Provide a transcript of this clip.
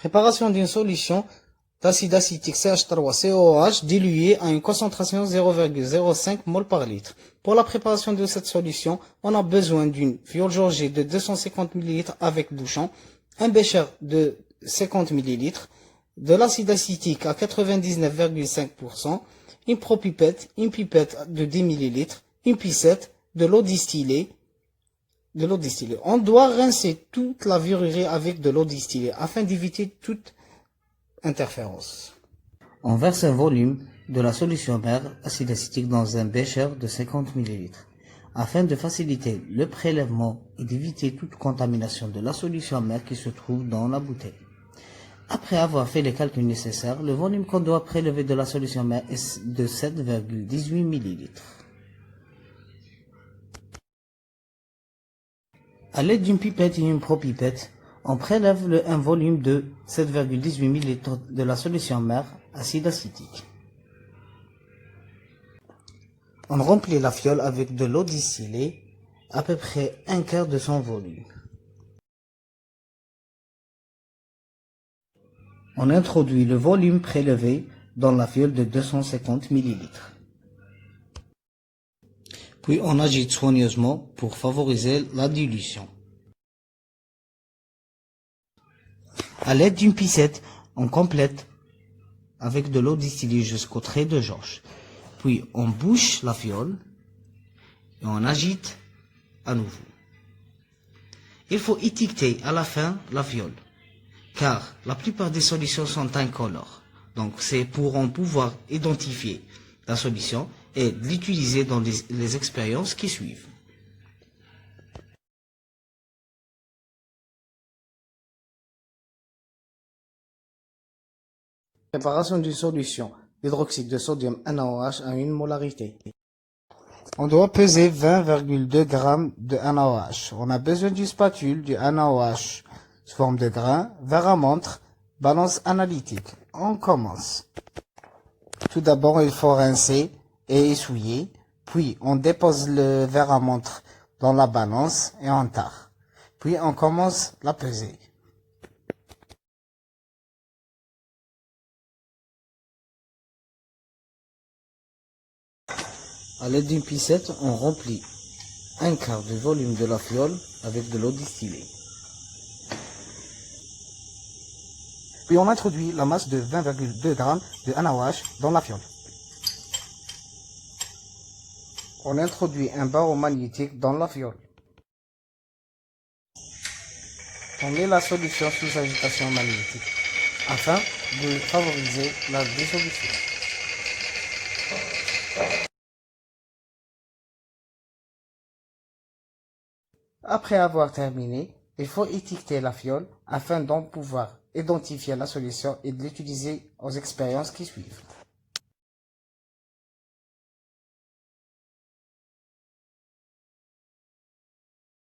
Préparation d'une solution d'acide acétique CH3COOH dilué à une concentration 0,05 mol par litre. Pour la préparation de cette solution, on a besoin d'une fiole jaugée de 250 ml avec bouchon, un bécher de 50 ml, de l'acide acétique à 99,5%, une propipette, une pipette de 10 ml, une piscette, de l'eau distillée. On doit rincer toute la virée avec de l'eau distillée afin d'éviter toute interférence. On verse un volume de la solution mère acide acétique dans un bécher de 50 ml. Afin de faciliter le prélèvement et d'éviter toute contamination de la solution mère qui se trouve dans la bouteille. Après avoir fait les calculs nécessaires, le volume qu'on doit prélever de la solution mère est de 7,18 ml. À l'aide d'une pipette et une propipette, on prélève un volume de 7,18 ml de la solution mère acide acétique. On remplit la fiole avec de l'eau distillée, à peu près un quart de son volume. On introduit le volume prélevé dans la fiole de 250 ml. Puis on agite soigneusement pour favoriser la dilution. À l'aide d'une piscette, on complète avec de l'eau distillée jusqu'au trait de jauge. Puis on bouche la fiole et on agite à nouveau. Il faut étiqueter à la fin la fiole, car la plupart des solutions sont incolores. Donc c'est pour en pouvoir identifier la solution et l'utiliser dans les expériences qui suivent. Préparation d'une solution d'hydroxyde de sodium NaOH à une molarité. On doit peser 20,2 g de NaOH. On a besoin d'une spatule, du NaOH sous forme de grains, verre à montre, balance analytique. On commence. Tout d'abord, il faut rincer et essuyer. Puis, on dépose le verre à montre dans la balance et on tare. Puis, on commence la pesée. À l'aide d'une piscette, on remplit un quart du volume de la fiole avec de l'eau distillée. Puis on introduit la masse de 20,2 g de NaOH dans la fiole. On introduit un barreau magnétique dans la fiole. On met la solution sous agitation magnétique afin de favoriser la dissolution. Après avoir terminé, il faut étiqueter la fiole afin d'en pouvoir identifier la solution et de l'utiliser aux expériences qui suivent.